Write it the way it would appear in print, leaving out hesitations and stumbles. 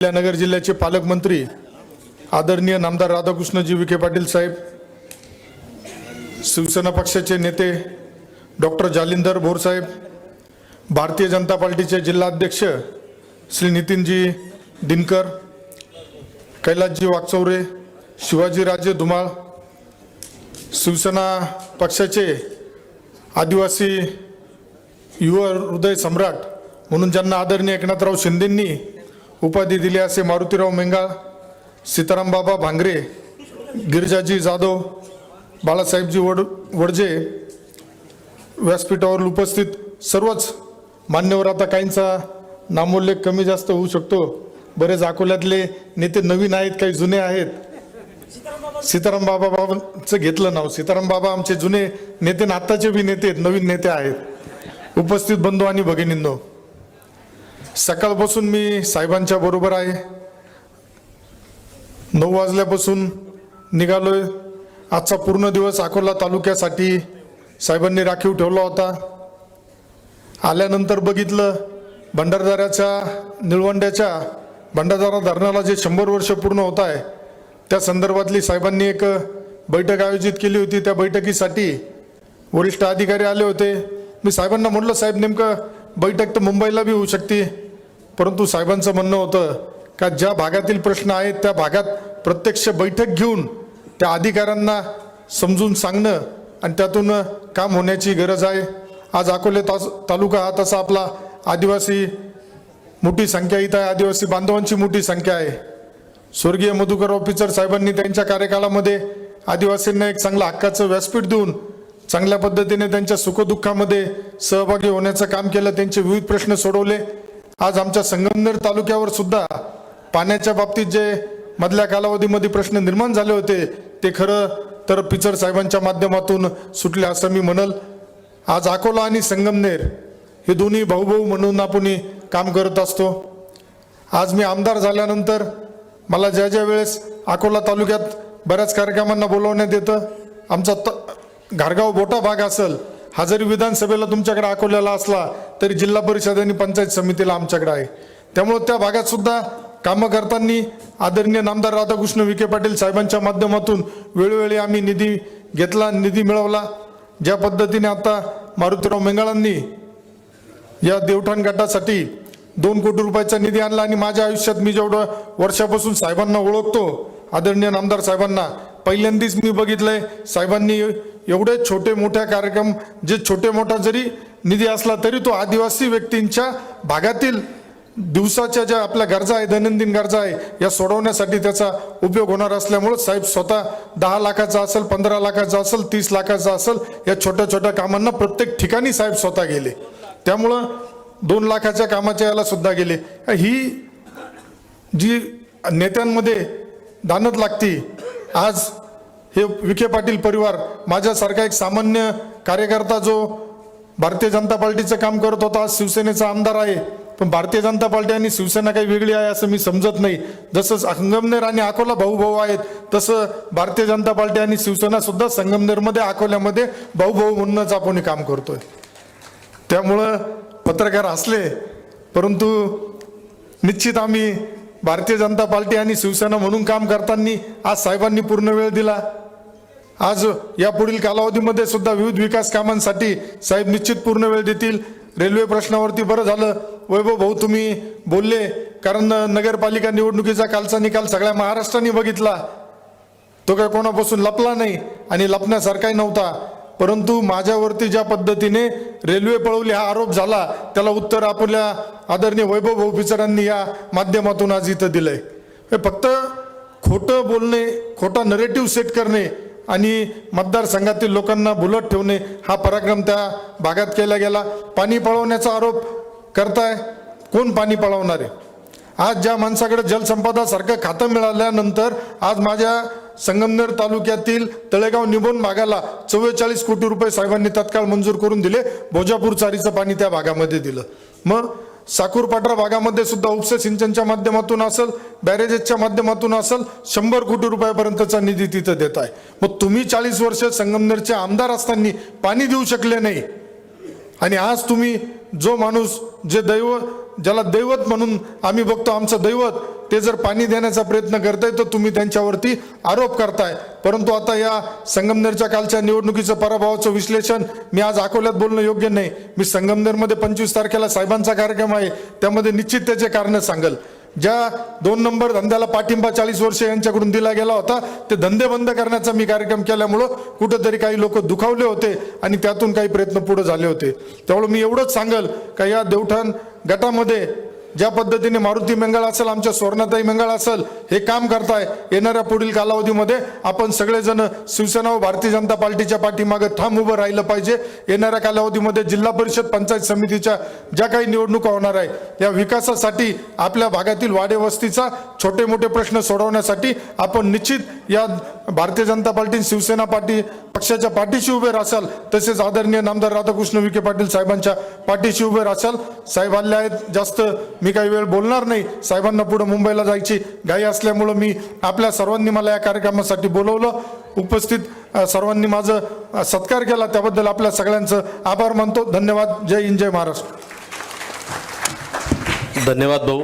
नगर जिल्ह्याचे पालकमंत्री आदरणीय नामदार राधाकृष्णजी विखे पाटील साहेब, शिवसेना पक्षाचे नेते डॉक्टर जालिंदर भोर साहेब, भारतीय जनता पार्टीचे जिल्हाध्यक्ष श्री नितीनजी दिनकर, कैलासजी वाकचौरे, शिवाजीराजे धुमाळ, शिवसेना पक्षाचे आदिवासी युवा हृदय सम्राट म्हणून ज्यांना आदरणीय एकनाथराव शिंदेंनी उपाधी दिली असे मारुतीराव मेंगाळ, सीताराम बाबा भांगरे, गिरिजाजी जाधव, बाळासाहेबजी वडजे, व्यासपीठावर उपस्थित सर्वच मान्यवर, आता काहींचा नामोल्लेख कमी जास्त होऊ शकतो, बरेच अकोल्यातले नेते नवीन आहेत, काही जुने आहेत. सीताराम बाबांचं घेतलं नाव, सीताराम बाबा आमचे जुने नेते, आत्ताचे बी नेते आहेत, नवीन नेते आहेत. उपस्थित बंधू आणि भगिनींनो, सकाळपासून मी साहेबांच्या बरोबर आहे. 9 वाजल्यापासून निघालोय. आजचा पूर्ण दिवस अकोला तालुक्यासाठी साहेबांनी राखीव ठेवला होता. आल्यानंतर बघितलं, भंडारदऱ्याच्या निळवंड्याच्या भंडारदरा धरणाला जे 100 वर्ष पूर्ण होत आहे त्या संदर्भातली साहेबांनी एक बैठक आयोजित केली होती. त्या बैठकीसाठी वरिष्ठ अधिकारी आले होते. मी साहेबांना म्हटलं, साहेब नेमकं बैठक तर मुंबईला बी होऊ शकते, परंतु साहेबांचं म्हणणं होतं का ज्या भागातील प्रश्न आहेत त्या भागात प्रत्यक्ष बैठक घेऊन त्या अधिकाऱ्यांना समजून सांगणं आणि त्यातून काम होण्याची गरज आहे. आज अकोले तालुका हा तसा आपला आदिवासी मोठी संख्या इथं आहे, आदिवासी बांधवांची मोठी संख्या आहे. स्वर्गीय मधुकरराव पिचड साहेबांनी त्यांच्या कार्यकाळामध्ये आदिवासींना एक चांगलं हक्काचं व्यासपीठ देऊन चांगल्या पद्धतीने त्यांच्या सुखदुःखामध्ये सहभागी होण्याचं काम केलं, त्यांचे विविध प्रश्न सोडवले. आज आमच्या संगमनेर तालुक्यावर सुद्धा पाण्याच्या बाबतीत जे मधल्या कालावधीमध्ये प्रश्न निर्माण झाले होते ते खरं तर पिचड साहेबांच्या माध्यमातून सुटले असं मी म्हणल. आज अकोला आणि संगमनेर हे दोन्ही भाऊ म्हणून आपण काम करत असतो. आज मी आमदार झाल्यानंतर मला ज्या वेळेस अकोला तालुक्यात बऱ्याच कार्यक्रमांना बोलवण्यात येतं. आमचा घारगाव बोटा भाग असेल, हा जरी विधानसभेला तुमच्याकडे अकोल्याला असला तरी जिल्हा परिषद आणि पंचायत समितीला आमच्याकडे आहे. त्यामुळे त्या भागात सुद्धा कामं करताना आदरणीय नामदार राधाकृष्ण विखे पाटील साहेबांच्या माध्यमातून वेळोवेळी आम्ही निधी घेतला, निधी मिळवला. ज्या पद्धतीने आता मारुतीराव मेंगाळांनी या देवठाण गटासाठी 2 कोटी रुपयाचा निधी आणला आणि माझ्या आयुष्यात मी जेवढं वर्षापासून साहेबांना ओळखतो, आदरणीय नामदार साहेबांना पहिल्यांदाच मी बघितलंय साहेबांनी एवढे छोटे मोठ्या कार्यक्रम, जे छोटे मोठा जरी निधी असला तरी तो आदिवासी व्यक्तींच्या भागातील दिवसाच्या ज्या आपल्या गरजा आहे, दैनंदिन गरजा आहे, या सोडवण्यासाठी त्याचा उपयोग होणार असल्यामुळे साहेब स्वतः 10 लाखाचा असेल, 15 लाखाचा असेल, 30 लाखाचा असेल, या छोट्या छोट्या कामांना प्रत्येक ठिकाणी साहेब स्वतः गेले. त्यामुळं 2 लाखाच्या कामाच्या याला सुद्धा गेले. ही जी नेत्यांमध्ये दानत लागती. आज हे विखे पाटील परिवार, माझ्यासारखा एक सामान्य कार्यकर्ता जो भारतीय जनता पार्टीचं काम करत होता, आज शिवसेनेचा आमदार आहे. पण भारतीय जनता पार्टी आणि शिवसेना काही वेगळी आहे असं मी समजत नाही. जसं संगमनेर आणि अकोला भाऊ आहेत, तसं भारतीय जनता पार्टी आणि शिवसेना सुद्धा संगमनेरमध्ये अकोल्यामध्ये भाऊ म्हणूनच आपण काम करतोय. त्यामुळं पत्रकार असले, परंतु निश्चित आम्ही भारतीय जनता पार्टी आणि शिवसेना म्हणून काम करताना आज साहेबांनी पूर्ण वेळ दिला. आज या पुढील कालावधीमध्ये सुद्धा विविध विकास कामांसाठी साहेब निश्चित पूर्ण वेळ देतील. रेल्वे प्रश्नावरती बरं झालं वैभव भाऊ तुम्ही बोलले, कारण नगरपालिका निवडणुकीचा कालचा निकाल सगळ्या महाराष्ट्राने बघितला. तो काय कोणापासून लपला नाही आणि लपण्यासारखाही नव्हता. परंतु माझ्यावरती ज्या पद्धतीने रेल्वे पळवली हा आरोप झाला, त्याला उत्तर आपल्या आदरणीय वैभव भाऊ पिचडांनी या माध्यमातून आज इथं दिलंय. फक्त खोटं बोलणे, खोटा नरेटिव्ह सेट करणे आणि मतदारसंघातील लोकांना भुलत ठेवणे हा पराक्रम त्या भागात केला गेला. पाणी पळवण्याचा आरोप करताय, कोण पाणी पळवणार आहे? आज ज्या माणसाकडे जलसंपदा सारखं खातं मिळाल्यानंतर आज माझ्या संगमनेर तालुक्यातील तळेगाव निबोन भागाला 44 कोटी रुपये साहेबांनी तत्काळ मंजूर करून दिले. भोजापूर चारीचं पाणी त्या भागामध्ये दिलं. मग साकूरपाटरा भागामध्ये सुद्धा उपसा सिंचनच्या माध्यमातून असेल, बॅरेजेसच्या माध्यमातून असेल, 100 कोटी रुपयापर्यंतचा निधी तिथं देत आहे. मग तुम्ही 40 वर्ष संगमनेरचे आमदार असताना पाणी देऊ शकले नाही आणि आज तुम्ही जो माणूस जे ज्याला दैवत म्हणून आम्ही बघतो, आमचं दैवत, ते जर पाणी देण्याचा प्रयत्न करताय तर तुम्ही त्यांच्यावरती आरोप करताय. परंतु आता या संगमनेरच्या कालच्या निवडणुकीचं पराभवाचं विश्लेषण मी आज अकोल्यात बोलणं योग्य नाही. मी संगमनेरमध्ये 25 तारखेला साहेबांचा कार्यक्रम आहे, त्यामध्ये निश्चित त्याचे कारण सांगेल. ज्या 2 नंबर धंद्याला पाठिंबा 40 वर्ष यांच्याकडून दिला गेला होता, ते धंदे बंद करण्याचा मी कार्यक्रम केल्यामुळं कुठंतरी काही लोक दुखावले होते आणि त्यातून काही प्रयत्न पुढे झाले होते. त्यामुळे मी एवढंच सांगेल का या देवठाण गटामध्ये ज्या पद्धतीने मारुती मंगळ असेल, आमच्या स्वर्णाताई मंगळ असेल, हे काम करताय, येणाऱ्या पुढील कालावधीमध्ये आपण सगळेजण शिवसेना व भारतीय जनता पार्टीच्या पाठीमागे ठाम उभं राहिलं पाहिजे. येणाऱ्या कालावधीमध्ये जिल्हा परिषद पंचायत समितीच्या ज्या काही निवडणुका होणार आहे, या विकासासाठी, आपल्या भागातील वाडे वस्तीचा छोटे मोठे प्रश्न सोडवण्यासाठी आपण निश्चित या भारतीय जनता पार्टी शिवसेना पार्टी पक्षाच्या पाठीशी उभे राहाल. तसेच आदरणीय नामदार राधाकृष्ण विखे पाटील साहेबांच्या पाठीशी उभे राहाल. साहेब आले आहेत, जास्त मी काही वेळ बोलणार नाही. साहेबांना पुढे मुंबईला जायची घाई असल्यामुळं मी आपल्या सर्वांनी मला या कार्यक्रमासाठी बोलवलं. उपस्थित सर्वांनी माझं सत्कार केला, त्याबद्दल आपल्या सगळ्यांचं आभार मानतो. धन्यवाद. जय हिंद, जय महाराष्ट्र. धन्यवाद भाऊ.